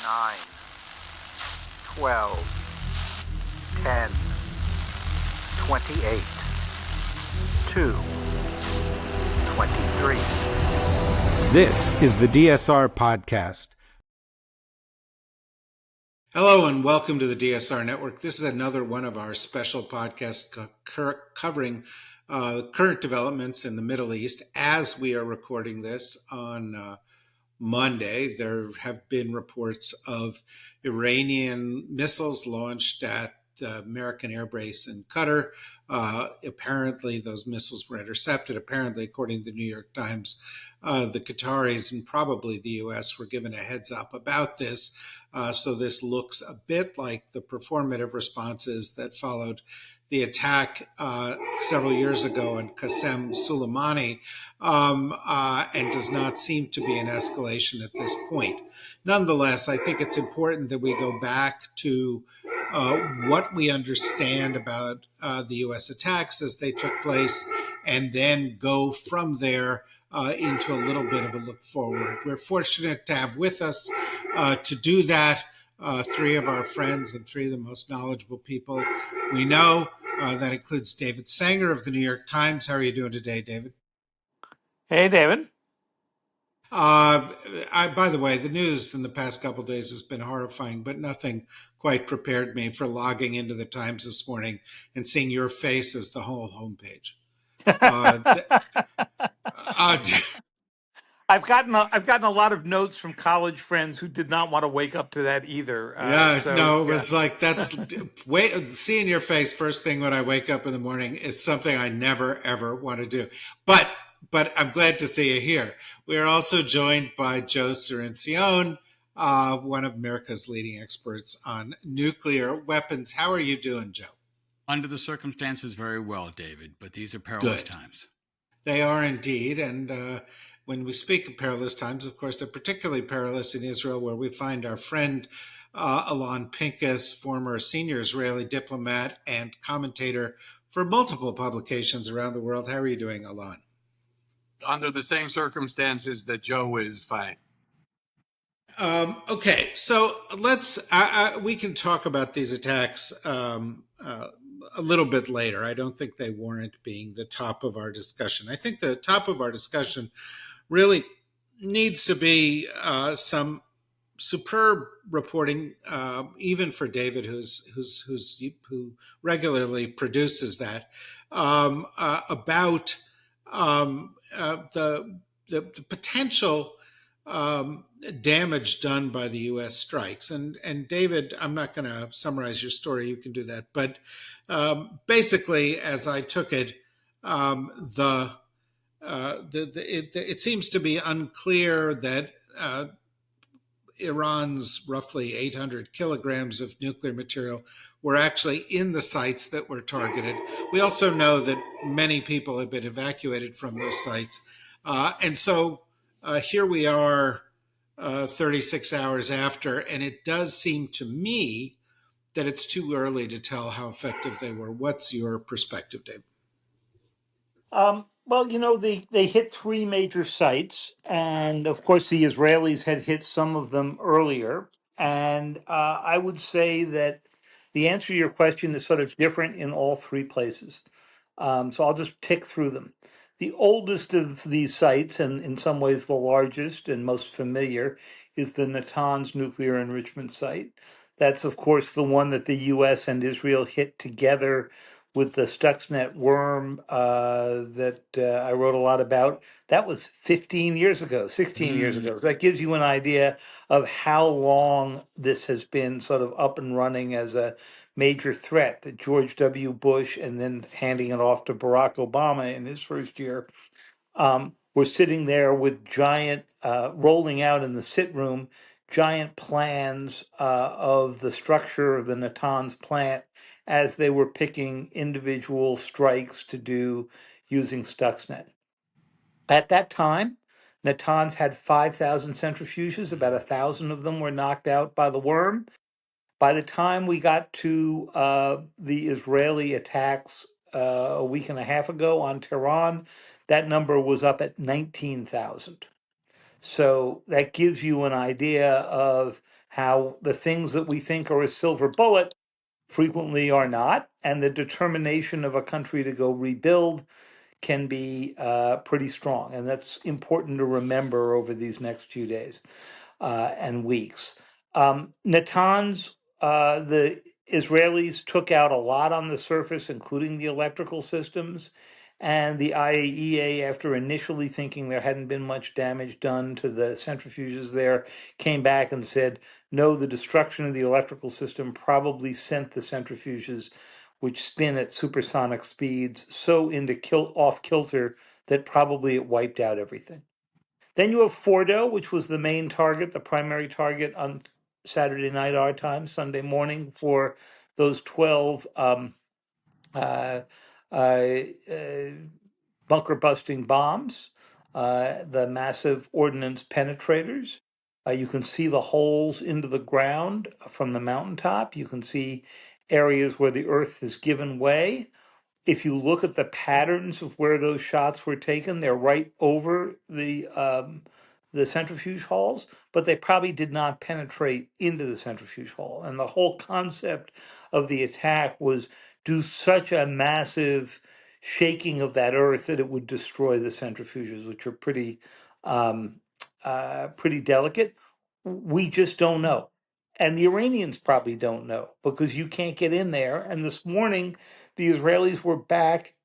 9, 12, 10, 28, 2, 23. This is the DSR Podcast. Hello and welcome to the DSR Network. This is another one of our special podcasts covering current developments in the Middle East. As we are recording this on Monday, there have been reports of Iranian missiles launched at the American Air Base in Qatar. Apparently, those missiles were intercepted. Apparently, according to the New York Times, the Qataris and probably the U.S. were given a heads up about this. So this looks a bit like the performative responses that followed the attack several years ago on Qasem Soleimani, and does not seem to be an escalation at this point. Nonetheless, I think it's important that we go back to what we understand about the U.S. attacks as they took place, and then go from there into a little bit of a look forward. We're fortunate to have with us to do that three of our friends and three of the most knowledgeable people we know. That includes David Sanger of the New York Times. How are you doing today, David? Hey, David. By the way, the news in the past couple of days has been horrifying, but nothing quite prepared me for logging into the Times this morning and seeing your face as the whole homepage. I've gotten a lot of notes from college friends who did not want to wake up to that either. It was like seeing your face first thing when I wake up in the morning is something I never ever want to do. But I'm glad to see you here. We are also joined by Joe Cirincione, one of America's leading experts on nuclear weapons. How are you doing, Joe? Under the circumstances, very well, David, but these are perilous times. They are indeed, and when we speak of perilous times, of course, they're particularly perilous in Israel, where we find our friend Alon Pinkas, former senior Israeli diplomat and commentator for multiple publications around the world. How are you doing, Alon? Under the same circumstances that Joe is, fine. Okay, so we can talk about these attacks a little bit later. I don't think they warrant being the top of our discussion. I think the top of our discussion really needs to be some superb reporting, even for David, who regularly produces that, about the potential damage done by the U.S. strikes. And David, I'm not going to summarize your story. You can do that. But basically, as I took it, it seems to be unclear that Iran's roughly 800 kilograms of nuclear material were actually in the sites that were targeted. We also know that many people have been evacuated from those sites. And so here we are 36 hours after, and it does seem to me that it's too early to tell how effective they were. What's your perspective, Dave? Well, they hit three major sites, and of course, the Israelis had hit some of them earlier. And I would say that the answer to your question is sort of different in all three places. So I'll just tick through them. The oldest of these sites, and in some ways the largest and most familiar, is the Natanz nuclear enrichment site. That's, of course, the one that the U.S. and Israel hit together with the Stuxnet worm that I wrote a lot about. That was 15 years ago, 16 years ago. So that gives you an idea of how long this has been sort of up and running as a major threat, that George W. Bush and then handing it off to Barack Obama in his first year. We're sitting there with giant, rolling out in the sit room, giant plans of the structure of the Natanz plant as they were picking individual strikes to do using Stuxnet. At that time, Natanz had 5,000 centrifuges. About 1,000 of them were knocked out by the worm. By the time we got to the Israeli attacks a week and a half ago on Tehran, that number was up at 19,000. So that gives you an idea of how the things that we think are a silver bullet frequently are not, and the determination of a country to go rebuild can be pretty strong. And that's important to remember over these next few days and weeks. Natanz, the Israelis took out a lot on the surface, including the electrical systems. And the IAEA, after initially thinking there hadn't been much damage done to the centrifuges there, came back and said, no, the destruction of the electrical system probably sent the centrifuges, which spin at supersonic speeds, so into off kilter that probably it wiped out everything. Then you have Fordo, which was the main target, the primary target on Saturday night our time, Sunday morning, for those 12 uh, bunker busting bombs, the massive ordnance penetrators. You can see the holes into the ground from the mountaintop. You can see areas where the earth has given way. If you look at the patterns of where those shots were taken, they're right over the centrifuge halls, but they probably did not penetrate into the centrifuge hall. And the whole concept of the attack was do such a massive shaking of that earth that it would destroy the centrifuges, which are um, pretty delicate. We just don't know. And the Iranians probably don't know because you can't get in there. And this morning, the Israelis were back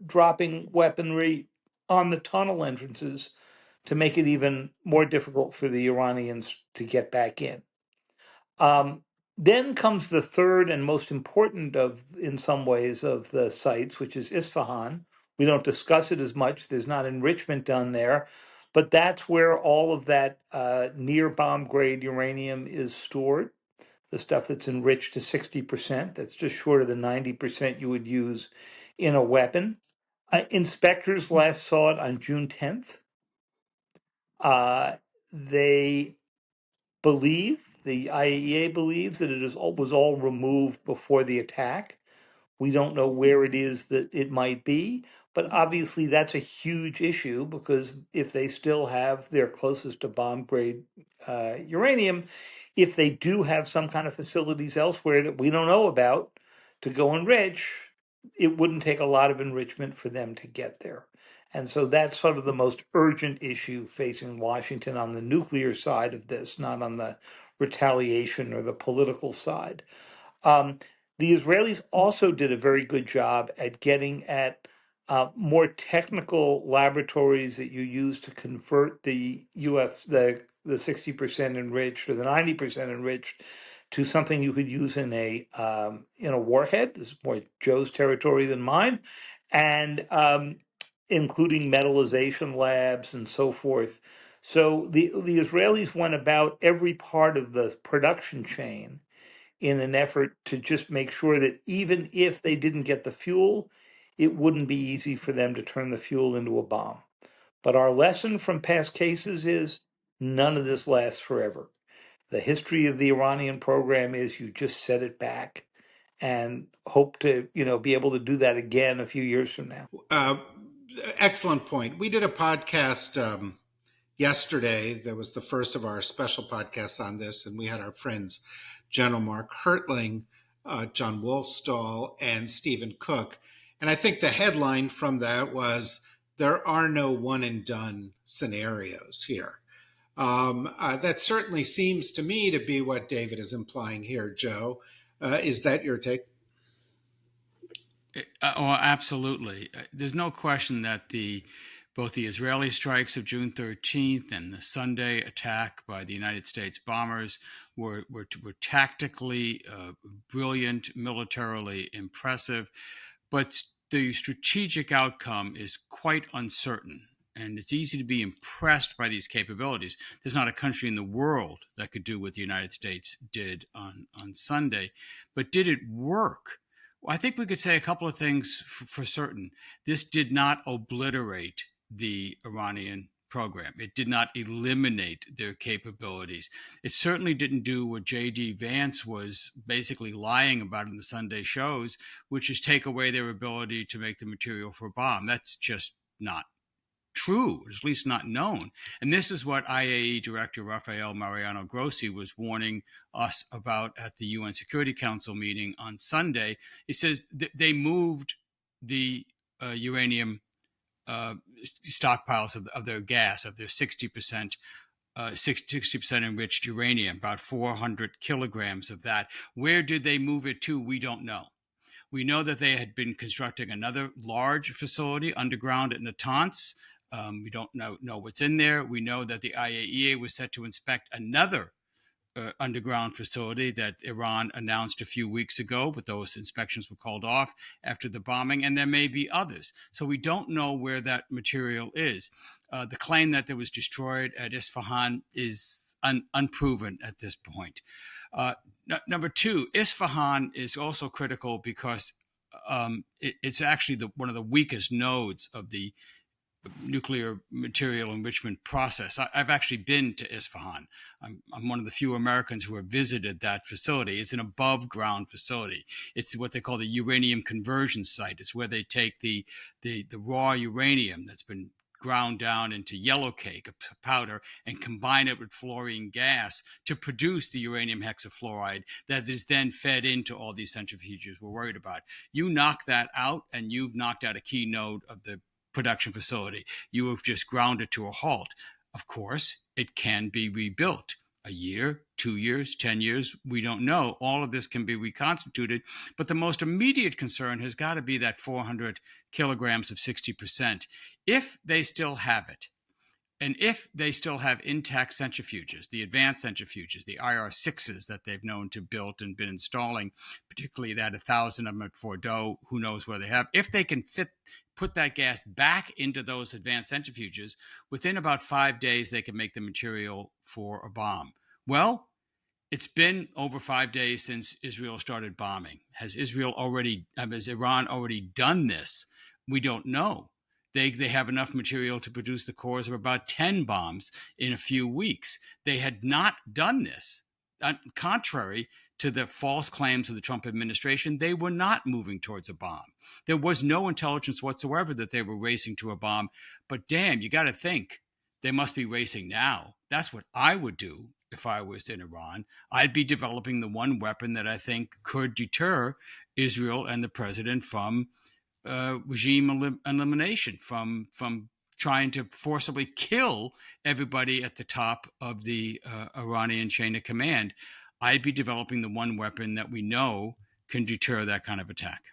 dropping weaponry on the tunnel entrances to make it even more difficult for the Iranians to get back in. Then comes the third and most important of, in some ways, of the sites, which is Isfahan. We don't discuss it as much. There's not enrichment done there, but that's where all of that near bomb grade uranium is stored. The stuff that's enriched to 60%. That's just short of the 90% you would use in a weapon. Inspectors last saw it on June 10th. They believe, the IAEA believes that was all removed before the attack. We don't know where it is that it might be, but obviously that's a huge issue because if they still have their closest to bomb grade uranium, if they do have some kind of facilities elsewhere that we don't know about to go enrich, it wouldn't take a lot of enrichment for them to get there. And so that's sort of the most urgent issue facing Washington on the nuclear side of this, not on the retaliation or the political side. The Israelis also did a very good job at getting at more technical laboratories that you use to convert the the 60% enriched or the 90% enriched to something you could use in a warhead. This is more Joe's territory than mine, and including metallization labs and so forth. So the Israelis went about every part of the production chain in an effort to just make sure that even if they didn't get the fuel, it wouldn't be easy for them to turn the fuel into a bomb. But our lesson from past cases is none of this lasts forever. The history of the Iranian program is you just set it back and hope to, be able to do that again a few years from now. Excellent point. We did a podcast yesterday. That was the first of our special podcasts on this, and we had our friends General Mark Hertling, John Wolfstall, and Stephen Cook. And I think the headline from that was, there are no one and done scenarios here. That certainly seems to me to be what David is implying here, Joe. Is that your take? Oh, absolutely. There's no question that both the Israeli strikes of June 13th and the Sunday attack by the United States bombers were tactically brilliant, militarily impressive, but the strategic outcome is quite uncertain. And it's easy to be impressed by these capabilities. There's not a country in the world that could do what the United States did on Sunday. But did it work? Well, I think we could say a couple of things for certain. This did not obliterate the Iranian program. It did not eliminate their capabilities. It certainly didn't do what J.D. Vance was basically lying about in the Sunday shows, which is take away their ability to make the material for a bomb. That's just not true, or at least not known. And this is what IAEA Director Rafael Mariano Grossi was warning us about at the UN Security Council meeting on Sunday. He says they moved the uranium stockpiles of their gas, of their 60%. 60% enriched uranium, about 400 kilograms of that. Where did they move it to? We don't know. We know that they had been constructing another large facility underground at Natanz. We don't know what's in there. We know that the IAEA was set to inspect another underground facility that Iran announced a few weeks ago, but those inspections were called off after the bombing, and there may be others. So we don't know where that material is. The claim that it was destroyed at Isfahan is unproven at this point. Number two, Isfahan is also critical because it's actually one of the weakest nodes of the nuclear material enrichment process. I've actually been to Isfahan. I'm one of the few Americans who have visited that facility. It's an above ground facility. It's what they call the uranium conversion site. It's where they take the raw uranium that's been ground down into yellow cake, a powder, and combine it with fluorine gas to produce the uranium hexafluoride that is then fed into all these centrifuges we're worried about. You knock that out, and you've knocked out a key node of the production facility. You have just ground it to a halt. Of course, it can be rebuilt. A year, 2 years, 10 years, we don't know. All of this can be reconstituted. But the most immediate concern has got to be that 400 kilograms of 60%. If they still have it, and if they still have intact centrifuges, the advanced centrifuges, the IR6s that they've known to build and been installing, particularly that 1,000 of them at Fordow, who knows where they have, if they can put that gas back into those advanced centrifuges, within about 5 days, they can make the material for a bomb. Well, it's been over 5 days since Israel started bombing. Has Iran already done this? We don't know. They have enough material to produce the cores of about 10 bombs in a few weeks. They had not done this. Contrary to the false claims of the Trump administration, they were not moving towards a bomb. There was no intelligence whatsoever that they were racing to a bomb. But damn, you got to think they must be racing now. That's what I would do if I was in Iran. I'd be developing the one weapon that I think could deter Israel and the president from regime elimination, from trying to forcibly kill everybody at the top of the Iranian chain of command. I'd be developing the one weapon that we know can deter that kind of attack.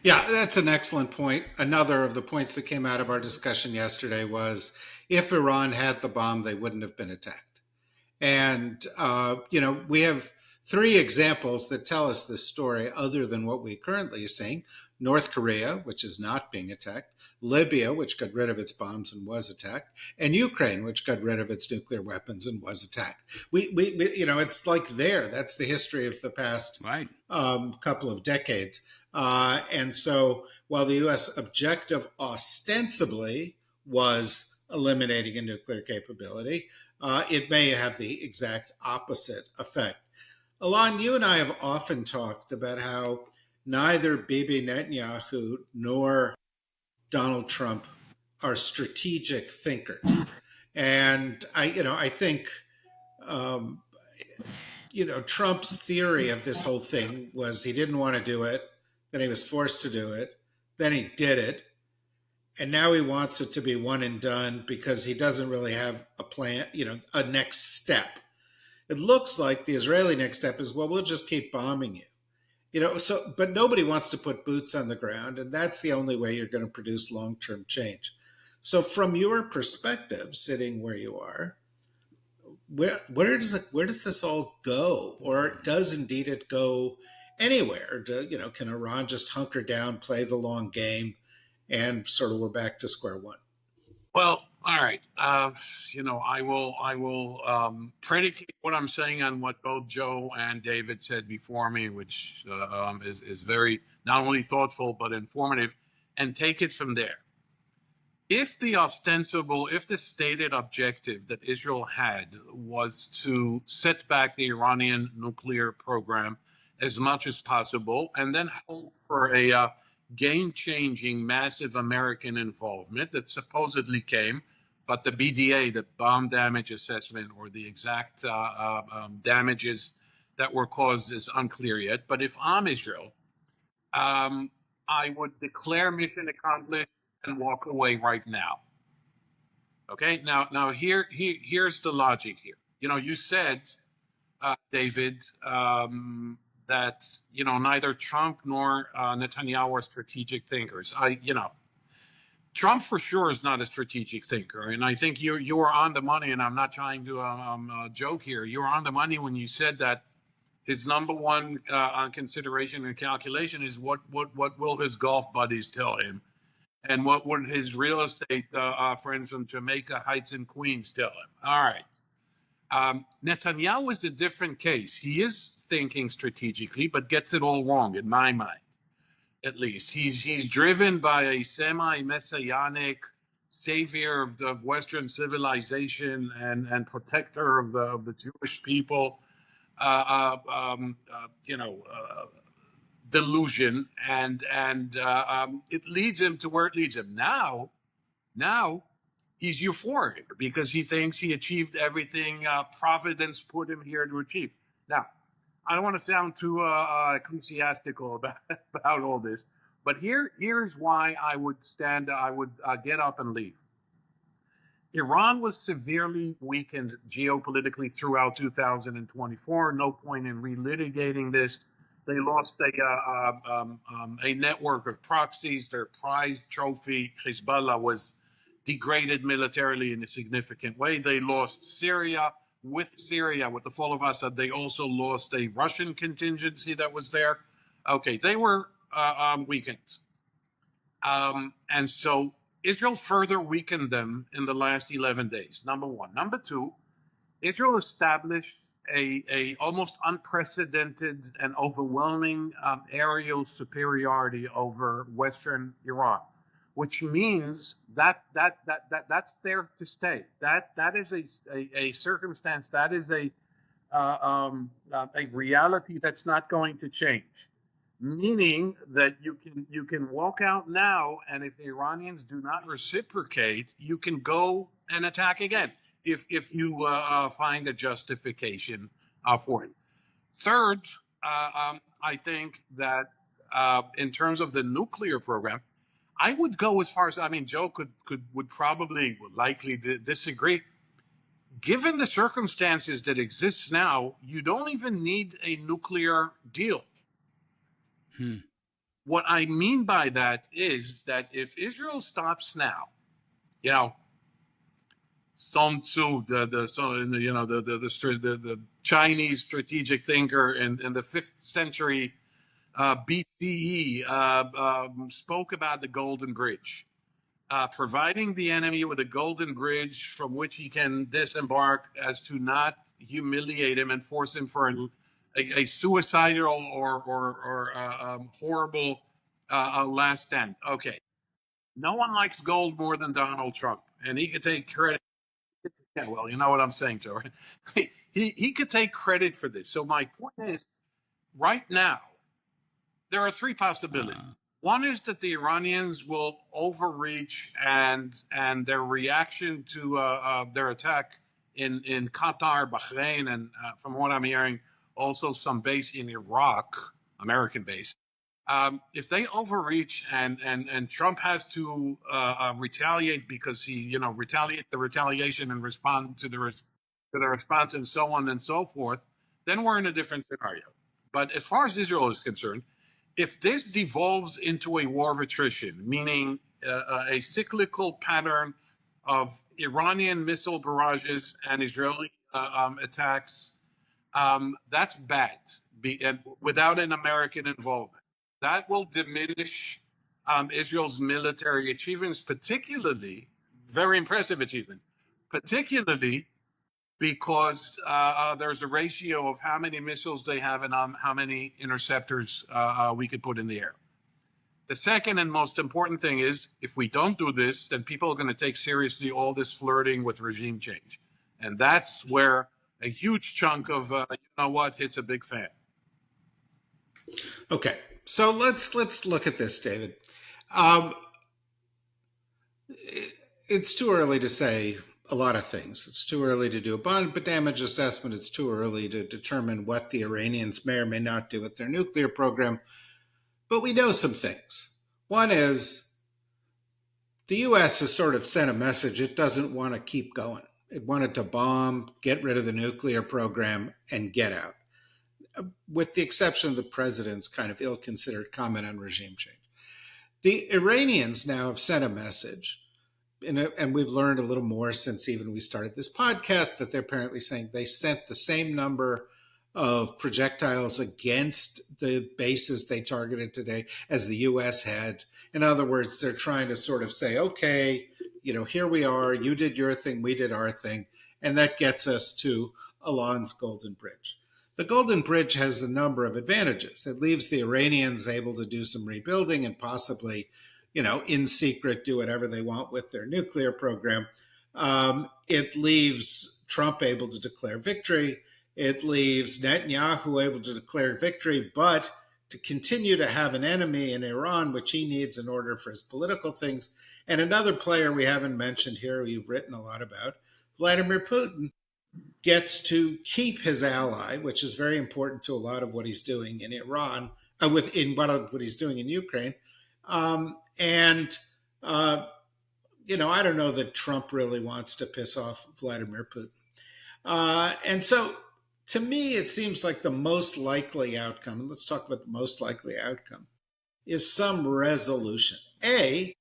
Yeah, that's an excellent point. Another of the points that came out of our discussion yesterday was if Iran had the bomb, they wouldn't have been attacked. And, we have 3 examples that tell us this story other than what we currently are seeing. North Korea, which is not being attacked, Libya, which got rid of its bombs and was attacked, and Ukraine, which got rid of its nuclear weapons and was attacked. We it's like that's the history of the past couple of decades. And so while the U.S. objective ostensibly was eliminating a nuclear capability, it may have the exact opposite effect. Alon, you and I have often talked about how neither Bibi Netanyahu nor Donald Trump are strategic thinkers. And I think, Trump's theory of this whole thing was he didn't want to do it, then he was forced to do it, then he did it, and now he wants it to be one and done because he doesn't really have a plan, a next step. It looks like the Israeli next step is, well, we'll just keep bombing you. But nobody wants to put boots on the ground, and that's the only way you're going to produce long-term change. So from your perspective, sitting where you are, where does this all go? Or does indeed it go anywhere? Can Iran just hunker down, play the long game, and sort of we're back to square one? Well, all right. I will predicate what I'm saying on what both Joe and David said before me, which is very not only thoughtful but informative, and take it from there. If the stated objective that Israel had was to set back the Iranian nuclear program as much as possible, and then hope for a game-changing, massive American involvement that supposedly came, but the BDA, the bomb damage assessment, or the exact damages that were caused is unclear yet. But if I'm Israel, I would declare mission accomplished and walk away right now. Okay, now here's the logic here. You said, David, that neither Trump nor Netanyahu are strategic thinkers. Trump for sure is not a strategic thinker, and I think you are on the money. And I'm not trying to joke here. You were on the money when you said that his number one consideration and calculation is what will his golf buddies tell him, and what would his real estate friends from Jamaica Heights and Queens tell him. All right. Netanyahu is a different case. He is thinking strategically, but gets it all wrong, in my mind, at least. He's driven by a semi-messianic savior of Western civilization and protector of the Jewish people, delusion, and it leads him to where it leads him. Now he's euphoric because he thinks he achieved everything Providence put him here to achieve. Now, I don't want to sound too ecclesiastical about all this, but here's why I would get up and leave. Iran was severely weakened geopolitically throughout 2024. No point in relitigating this. They lost a network of proxies. Their prized trophy, Hezbollah, was degraded militarily in a significant way. They lost Syria. With the fall of Assad, they also lost a Russian contingency that was there. Okay, they were weakened. And so Israel further weakened them in the last 11 days, number one. Number two, Israel established a almost unprecedented and overwhelming aerial superiority over Western Iran, which means that's there to stay. That is a circumstance, that is a reality that's not going to change. Meaning that you can walk out now, and if the Iranians do not reciprocate, you can go and attack again if you find a justification for it. Third, I think that in terms of the nuclear program, I would go as far as, Joe would likely disagree. Given the circumstances that exist now, you don't even need a nuclear deal. What I mean by that is that if Israel stops now, Sun Tzu, the Chinese strategic thinker in the 5th century BCE, spoke about the Golden Bridge, providing the enemy with a golden bridge from which he can disembark, as to not humiliate him and force him for a suicidal or horrible last stand. Okay. No one likes gold more than Donald Trump, and he could take credit. Yeah, well, you know what I'm saying, Joe. He could take credit for this. So my point is, right now, there are three possibilities. One is that the Iranians will overreach, and their reaction to their attack in Qatar, Bahrain, and from what I'm hearing, also some base in Iraq, American base. If they overreach and Trump has to retaliate because he, retaliate the retaliation and respond to the response and so on and so forth, then we're in a different scenario. But as far as Israel is concerned, if this devolves into a war of attrition, meaning a cyclical pattern of Iranian missile barrages and Israeli attacks, that's bad, and without an American involvement. That will diminish Israel's military achievements, particularly, very impressive achievements, particularly because there's a ratio of how many missiles they have and how many interceptors we could put in the air. The second and most important thing is, if we don't do this, then people are going to take seriously all this flirting with regime change. And that's where a huge chunk of, hits a big fan. Okay. So let's look at this, David. Um, it's too early to say a lot of things. It's too early to do a bond damage assessment. It's too early to determine what the Iranians may or may not do with their nuclear program. But we know some things. One is the U.S. has sort of sent a message it doesn't want to keep going. It wanted to bomb, get rid of the nuclear program, and get out, with the exception of the president's kind of ill-considered comment on regime change. The Iranians now have sent a message, and we've learned a little more since even we started this podcast, that they're apparently saying they sent the same number of projectiles against the bases they targeted today as the U.S. had. In other words, they're trying to sort of say, okay, here we are, you did your thing, we did our thing, and that gets us to Alon's Golden Bridge. The Golden Bridge has a number of advantages. It leaves the Iranians able to do some rebuilding and possibly, in secret, do whatever they want with their nuclear program. It leaves Trump able to declare victory. It leaves Netanyahu able to declare victory, but to continue to have an enemy in Iran, which he needs in order for his political things. And another player we haven't mentioned here, we've written a lot about, Vladimir Putin, gets to keep his ally, which is very important to a lot of what he's doing in Iran, in what he's doing in Ukraine. And I don't know that Trump really wants to piss off Vladimir Putin. And so to me, it seems like the most likely outcome, and let's talk about the most likely outcome, is some resolution. A,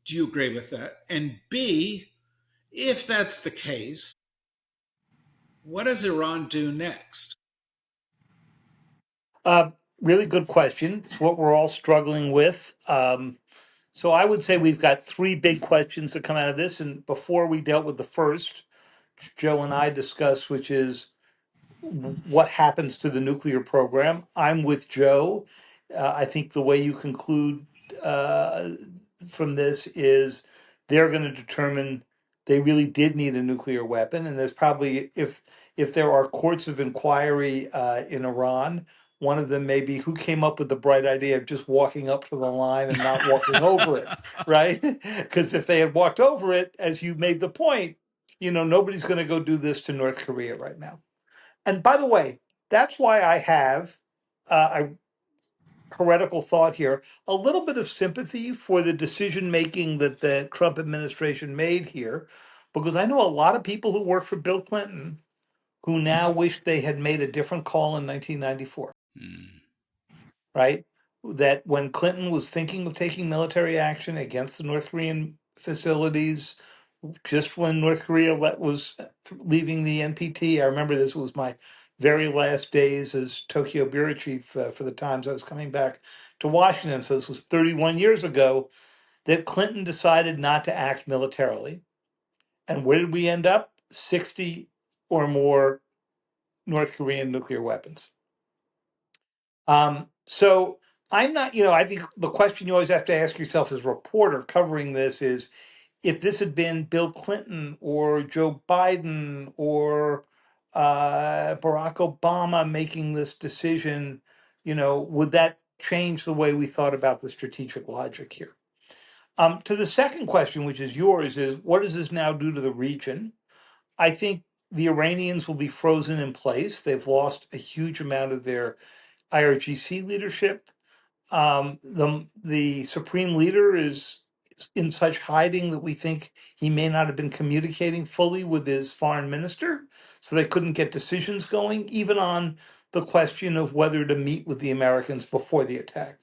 do you agree with that? And B, if that's the case, what does Iran do next? Really good question. It's what we're all struggling with. So I would say we've got three big questions that come out of this. And before we dealt with the first, Joe and I discussed, which is what happens to the nuclear program. I'm with Joe. I think the way you conclude uh, from this is they're going to determine they really did need a nuclear weapon, and there's probably if there are courts of inquiry in Iran. One of them may be who came up with the bright idea of just walking up to the line and not walking over it, right? Because if they had walked over it, as you made the point, nobody's going to go do this to North Korea right now. And by the way, that's why I have a heretical thought here, a little bit of sympathy for the decision making that the Trump administration made here, because I know a lot of people who worked for Bill Clinton who now wish they had made a different call in 1994, right? That when Clinton was thinking of taking military action against the North Korean facilities, just when North Korea was leaving the NPT. I remember this was my very last days as Tokyo bureau chief for the Times. I was coming back to Washington, so this was 31 years ago, that Clinton decided not to act militarily. And where did we end up? 60 or more North Korean nuclear weapons. So I'm not, I think the question you always have to ask yourself as a reporter covering this is, if this had been Bill Clinton or Joe Biden or Barack Obama making this decision, would that change the way we thought about the strategic logic here? To the second question, which is yours, is what does this now do to the region? I think the Iranians will be frozen in place. They've lost a huge amount of their IRGC leadership. The supreme leader is in such hiding that we think he may not have been communicating fully with his foreign minister, so they couldn't get decisions going, even on the question of whether to meet with the Americans before the attack.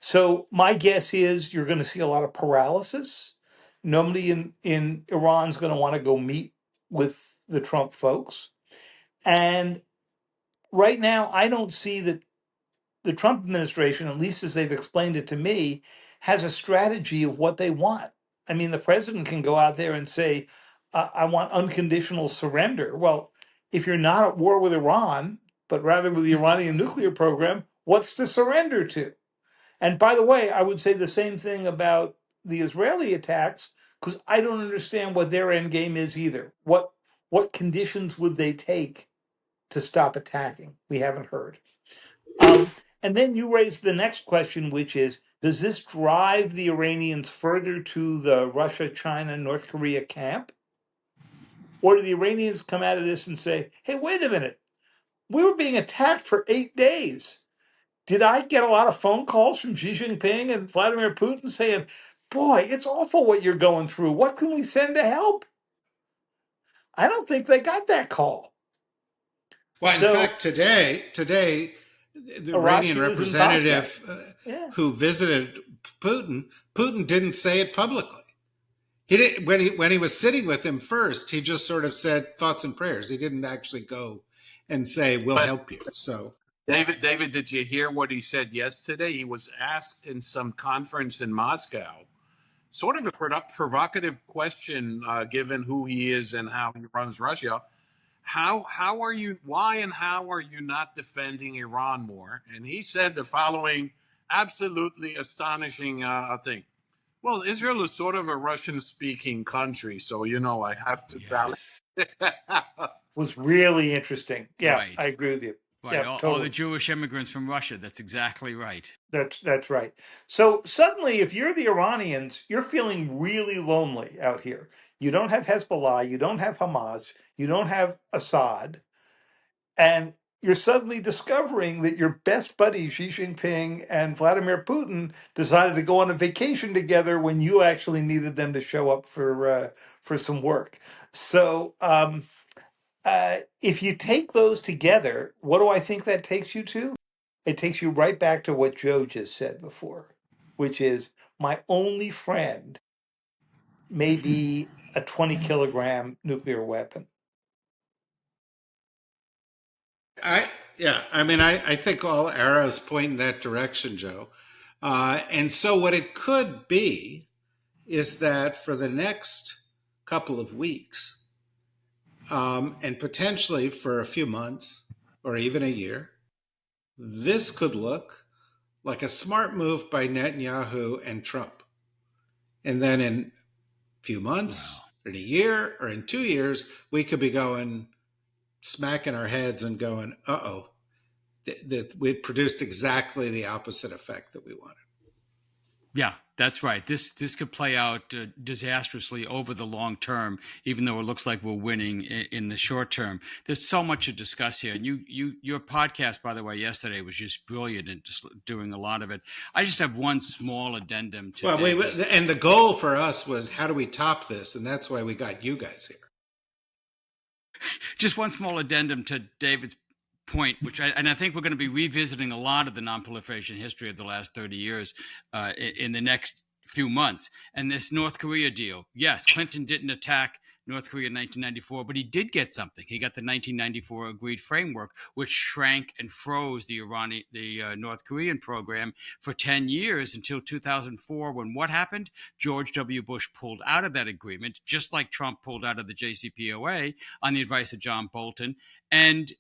So my guess is you're going to see a lot of paralysis. Nobody in Iran's going to want to go meet with the Trump folks. And right now, I don't see that the Trump administration, at least as they've explained it to me, has a strategy of what they want. I mean, the president can go out there and say, I want unconditional surrender. Well, if you're not at war with Iran, but rather with the Iranian nuclear program, what's to surrender to? And by the way, I would say the same thing about the Israeli attacks, because I don't understand what their end game is either. What conditions would they take to stop attacking? We haven't heard. And then you raise the next question, which is, does this drive the Iranians further to the Russia, China, North Korea camp? Or do the Iranians come out of this and say, hey, wait a minute, we were being attacked for 8 days. Did I get a lot of phone calls from Xi Jinping and Vladimir Putin saying, boy, it's awful what you're going through. What can we send to help? I don't think they got that call. Well, in So fact, today, the Iranian Arachi was in Bashkek. representative Yeah. who visited Putin didn't say it publicly. He didn't when he was sitting with him first. He just sort of said thoughts and prayers. He didn't actually go and say, "We'll But help you." So, David, did you hear what he said yesterday? He was asked in some conference in Moscow, sort of a provocative question, given who he is and how he runs Russia. How are you? Why and how are you not defending Iran more? And he said the following absolutely astonishing thing. Well, Israel is sort of a Russian-speaking country, so I have to Yes. Was really interesting. Yeah, Right. I agree with you. Right. Yeah, All the totally. Jewish immigrants from Russia. That's exactly right. That's right. So suddenly, if you're the Iranians, you're feeling really lonely out here. You don't have Hezbollah, you don't have Hamas, you don't have Assad, and you're suddenly discovering that your best buddies Xi Jinping and Vladimir Putin decided to go on a vacation together when you actually needed them to show up for some work. So if you take those together, what do I think that takes you to? It takes you right back to what Joe just said before, which is my only friend may be a 20-kilogram nuclear weapon. I think all arrows point in that direction, Joe. And so, what it could be is that for the next couple of weeks, and potentially for a few months or even a year, this could look like a smart move by Netanyahu and Trump. And then in a few months, or in a year, or in 2 years, we could be going, smacking our heads and going, uh-oh, that we produced exactly the opposite effect that we wanted. Yeah, that's right. This could play out disastrously over the long term, even though it looks like we're winning in the short term. There's so much to discuss here. And your podcast, by the way, yesterday was just brilliant and just doing a lot of it. I just have one small addendum to. Well, and the goal for us was, how do we top this? And that's why we got you guys here. Just one small addendum to David's point, I think we're going to be revisiting a lot of the nonproliferation history of the last 30 years in the next few months. And this North Korea deal, yes, Clinton didn't attack North Korea in 1994, but he did get something. He got the 1994 agreed framework, which shrank and froze the North Korean program for 10 years until 2004, when what happened? George W. Bush pulled out of that agreement, just like Trump pulled out of the JCPOA on the advice of John Bolton, and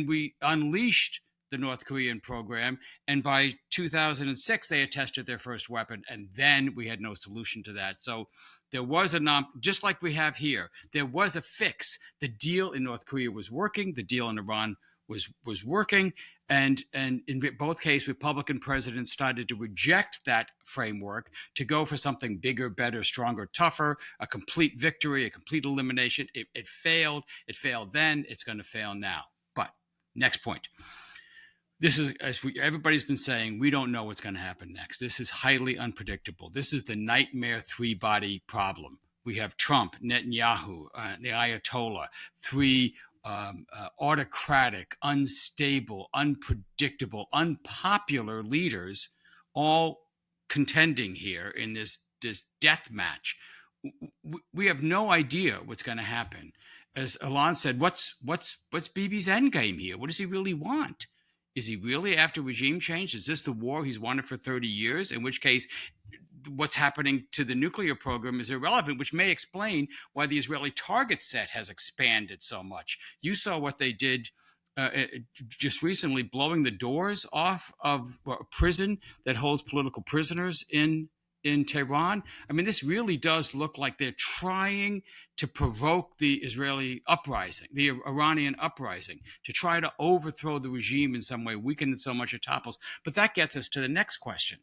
we unleashed the North Korean program. And by 2006, they had tested their first weapon. And then we had no solution to that. So there was just like we have here, there was a fix. The deal in North Korea was working. The deal in Iran was working. And in both cases, Republican presidents started to reject that framework to go for something bigger, better, stronger, tougher, a complete victory, a complete elimination. It failed. It failed then. It's going to fail now. But next point. This is, everybody's been saying, we don't know what's going to happen next. This is highly unpredictable. This is the nightmare three-body problem. We have Trump, Netanyahu, the Ayatollah, three autocratic, unstable, unpredictable, unpopular leaders, all contending here in this death match. We have no idea what's going to happen. As Alon said, what's Bibi's end game here? What does he really want? Is he really after regime change? Is this the war he's wanted for 30 years? In which case, what's happening to the nuclear program is irrelevant, which may explain why the Israeli target set has expanded so much. You saw what they did just recently, blowing the doors off of a prison that holds political prisoners in in Tehran. I mean, this really does look like they're trying to provoke the Israeli uprising, the Iranian uprising, to try to overthrow the regime in some way, weaken it so much it topples. But that gets us to the next question.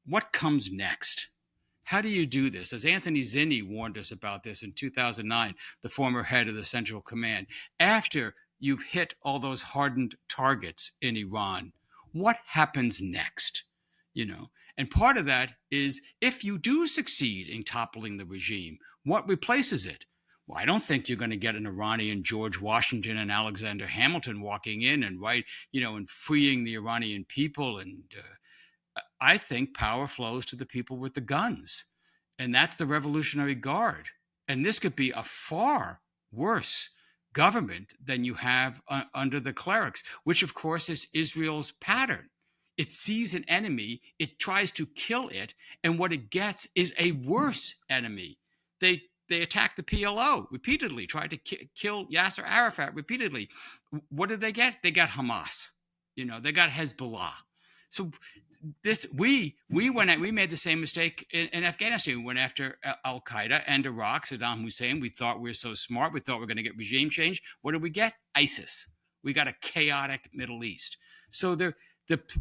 What comes next? How do you do this? As Anthony Zinni warned us about this in 2009, the former head of the Central Command, after you've hit all those hardened targets in Iran, what happens next? And part of that is, if you do succeed in toppling the regime, what replaces it? Well, I don't think you're going to get an Iranian George Washington and Alexander Hamilton walking in and and freeing the Iranian people. And I think power flows to the people with the guns, and that's the Revolutionary Guard. And this could be a far worse government than you have under the clerics, which of course is Israel's pattern. It sees an enemy, it tries to kill it, and what it gets is a worse enemy. They attacked the PLO repeatedly, tried to kill Yasser Arafat repeatedly. What did they get? They got Hamas. They got Hezbollah. So we made the same mistake in Afghanistan. We went after Al Qaeda and Iraq, Saddam Hussein. We thought we were so smart. We thought we were going to get regime change. What did we get? ISIS. We got a chaotic Middle East. So the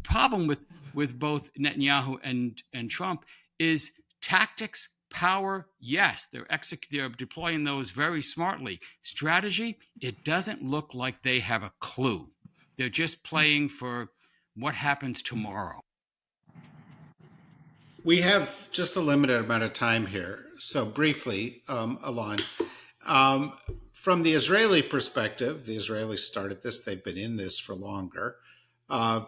problem with both Netanyahu and Trump is tactics, power. Yes, they're deploying those very smartly. Strategy, it doesn't look like they have a clue. They're just playing for what happens tomorrow. We have just a limited amount of time here. So briefly, Alon, from the Israeli perspective, the Israelis started this. They've been in this for longer.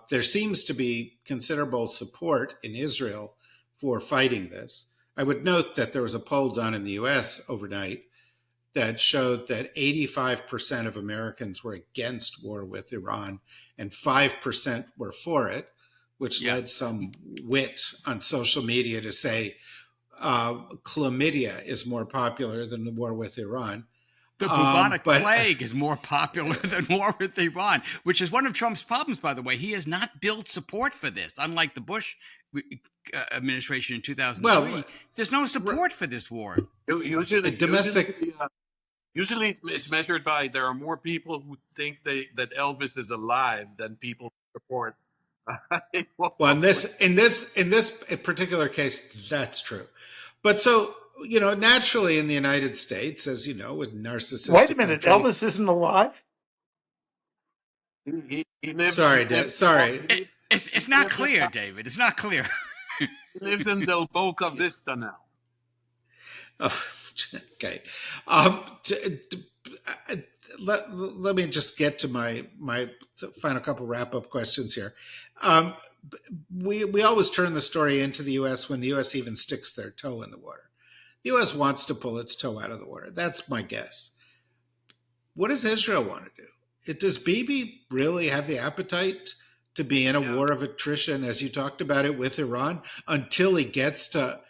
There seems to be considerable support in Israel for fighting this. I would note that there was a poll done in the US overnight that showed that 85% of Americans were against war with Iran and 5% were for it, which led some wit on social media to say chlamydia is more popular than the war with Iran. The bubonic plague is more popular than war with Iran, which is one of Trump's problems, by the way. He has not built support for this. Unlike the Bush administration in 2003, there's no support for this war. Usually it's measured by there are more people who think that Elvis is alive than people who support. Well, in this particular case, that's true. But so, naturally in the United States, as you know, with narcissistic. Wait a minute, Elvis isn't alive? He lives, sorry. It's not clear, David. It's not clear. He lives in Del Boca Vista now. Oh, okay. Let me just get to my final couple wrap-up questions here. We always turn the story into the U.S. when the U.S. even sticks their toe in the water. The U.S. wants to pull its toe out of the water. That's my guess. What does Israel want to do? Does Bibi really have the appetite to be in a war of attrition, as you talked about it, with Iran until he gets to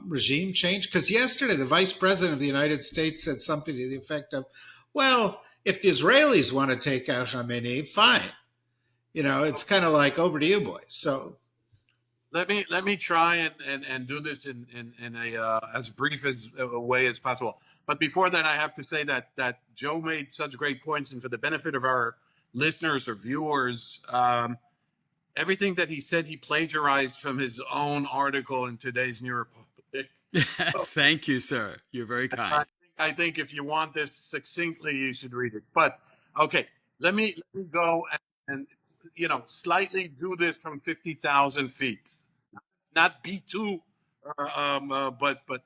regime change? Because yesterday, the vice president of the United States said something to the effect of, well, if the Israelis want to take out Khamenei, fine. It's kind of like, over to you, boys. So let me try and do this in a as brief as a way as possible. But before that, I have to say that Joe made such great points, and for the benefit of our listeners or viewers, everything that he said, he plagiarized from his own article in today's New Republic. Thank you, sir. You're very kind. I think if you want this succinctly, you should read it. But okay, let me go and slightly do this from 50,000 feet, not B2, but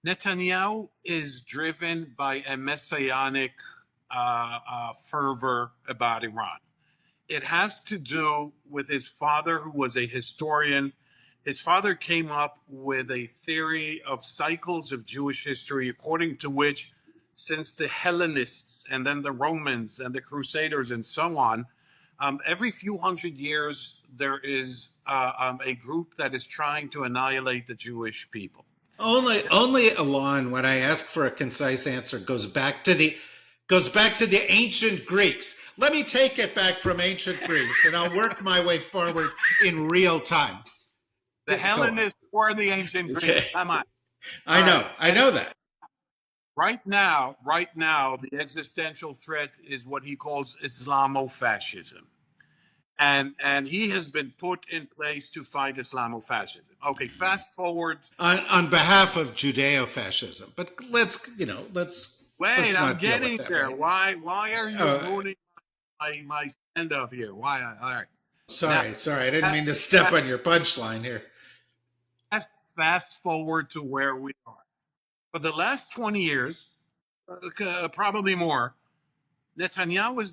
Netanyahu is driven by a messianic fervor about Iran. It has to do with his father, who was a historian. His father came up with a theory of cycles of Jewish history, according to which, since the Hellenists and then the Romans and the Crusaders and so on, every few hundred years, there is a group that is trying to annihilate the Jewish people. Only Alon, when I ask for a concise answer, goes back to the ancient Greeks. Let me take it back from ancient Greece, and I'll work my way forward in real time. The Hellenists Or the ancient Greeks. Come on. I All right. know. I know that. Right now, the existential threat is what he calls Islamofascism. And he has been put in place to fight Islamofascism. Okay, fast forward. On behalf of Judeo-fascism. But Wait, let's I'm not deal with getting that there. right Why are you now. ruining my stand up here? Why? All right. Now, Sorry. I didn't mean to step on your punchline here. fast forward to where we are. For the last 20 years, probably more, Netanyahu has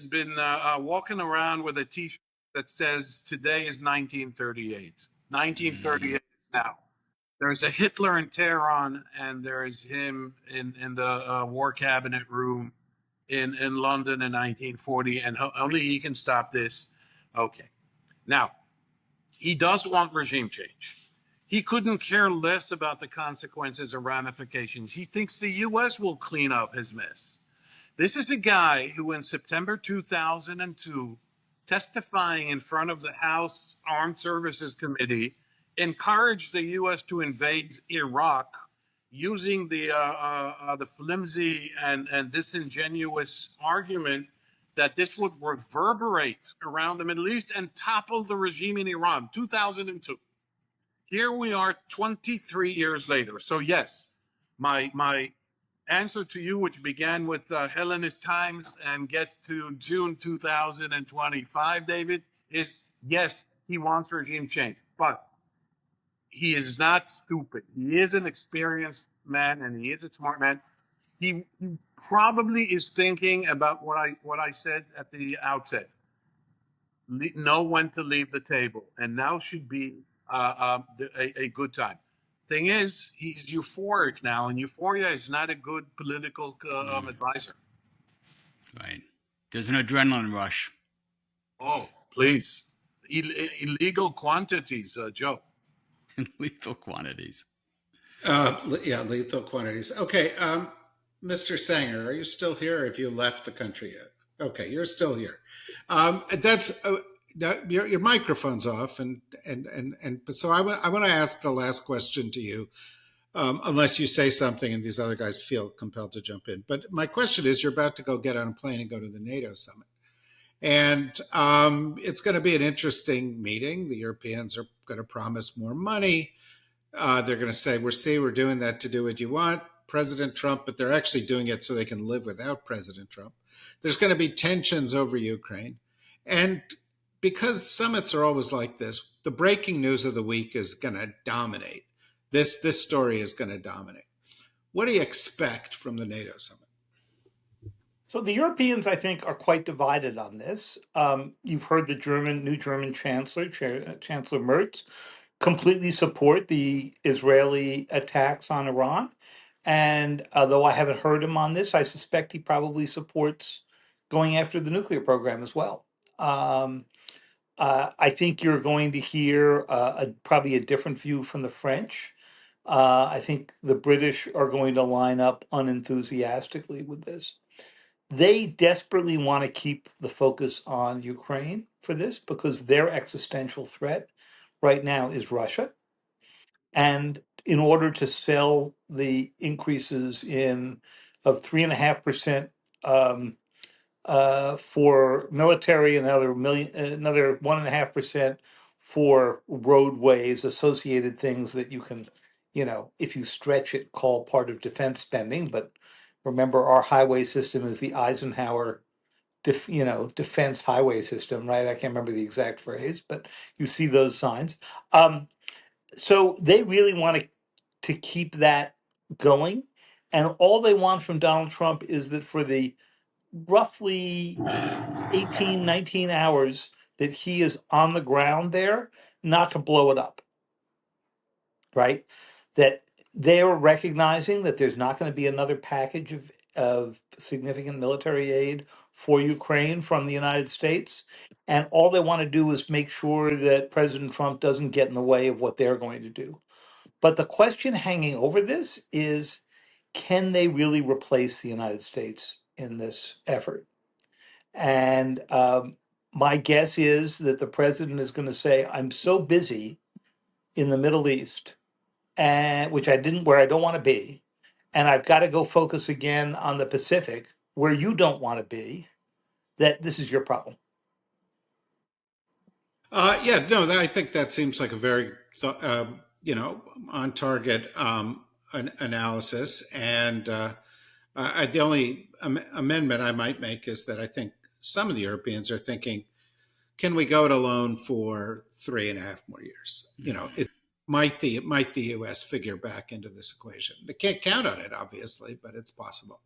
been walking around with a T-shirt that says "Today is 1938." 1938 is now. There's a Hitler in Tehran, and there is him in the war cabinet room in London in 1940, and only he can stop this. Okay, now he does want regime change. He couldn't care less about the consequences or ramifications. He thinks the U.S. will clean up his mess. This is a guy who, in September 2002, testifying in front of the House Armed Services Committee, encouraged the U.S. to invade Iraq using the flimsy and disingenuous argument that this would reverberate around the Middle East and topple the regime in Iran. 2002. Here we are 23 years later. So yes, my answer to you, which began with Hellenist Times and gets to June 2025, David, is yes, he wants regime change, but he is not stupid. He is an experienced man and he is a smart man. He probably is thinking about what I said at the outset. Know when to leave the table, and now should be a good time. Thing is, he's euphoric now, and euphoria is not a good political advisor. Right. There's an adrenaline rush. Oh, please. Illegal quantities, Joe. In lethal quantities. Lethal quantities. Okay, Mr. Sanger, are you still here? Or have you left the country yet? Okay, you're still here. That's your microphone's off, and so I want to ask the last question to you, unless you say something and these other guys feel compelled to jump in. But my question is, you're about to go get on a plane and go to the NATO summit. And it's going to be an interesting meeting. The Europeans are going to promise more money. They're going to say, we're doing that to do what you want, President Trump, but they're actually doing it so they can live without President Trump. There's going to be tensions over Ukraine. And because summits are always like this, the breaking news of the week is going to dominate. This story is going to dominate. What do you expect from the NATO summit? So the Europeans, I think, are quite divided on this. You've heard the new German Chancellor, Chancellor Merz, completely support the Israeli attacks on Iran. And though I haven't heard him on this, I suspect he probably supports going after the nuclear program as well. I think you're going to hear probably a different view from the French. I think the British are going to line up unenthusiastically with this. They desperately want to keep the focus on Ukraine for this because their existential threat right now is Russia. And in order to sell the increases of 3.5% for military, and another 1.5% for roadways, associated things that you can, if you stretch it, call part of defense spending. But remember, our highway system is the Eisenhower defense highway system, right? I can't remember the exact phrase, but you see those signs. So they really want to keep that going. And all they want from Donald Trump is that for the roughly 18, 19 hours that he is on the ground there, not to blow it up, right? That they're recognizing that there's not going to be another package of significant military aid for Ukraine from the United States. And all they want to do is make sure that President Trump doesn't get in the way of what they're going to do. But the question hanging over this is, can they really replace the United States in this effort? And my guess is that the president is going to say, I'm so busy in the Middle East, and where I don't want to be, and I've got to go focus again on the Pacific, where you don't want to be, that this is your problem. Yeah, no, I think that seems like a very, on target analysis. And the only amendment I might make is that I think some of the Europeans are thinking, can we go it alone for 3.5 more years? It might the U.S. figure back into this equation. They can't count on it, obviously, but it's possible.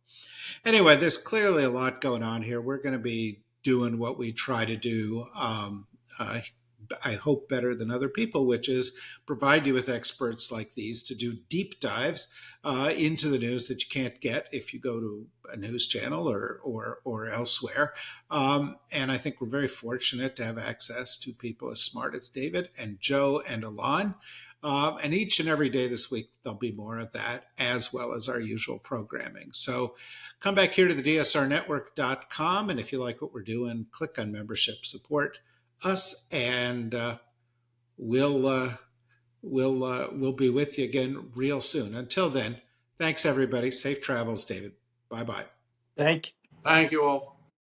Anyway, there's clearly a lot going on here. We're going to be doing what we try to do. I hope better than other people, which is provide you with experts like these to do deep dives into the news that you can't get if you go to a news channel or elsewhere. And I think we're very fortunate to have access to people as smart as David and Joe and Alon. And each and every day this week, there'll be more of that, as well as our usual programming. So come back here to the dsrnetwork.com. And if you like what we're doing, click on membership, support us, and we'll be with you again real soon. Until then, thanks everybody. Safe travels, David. Bye-bye. Thank you. Thank you all.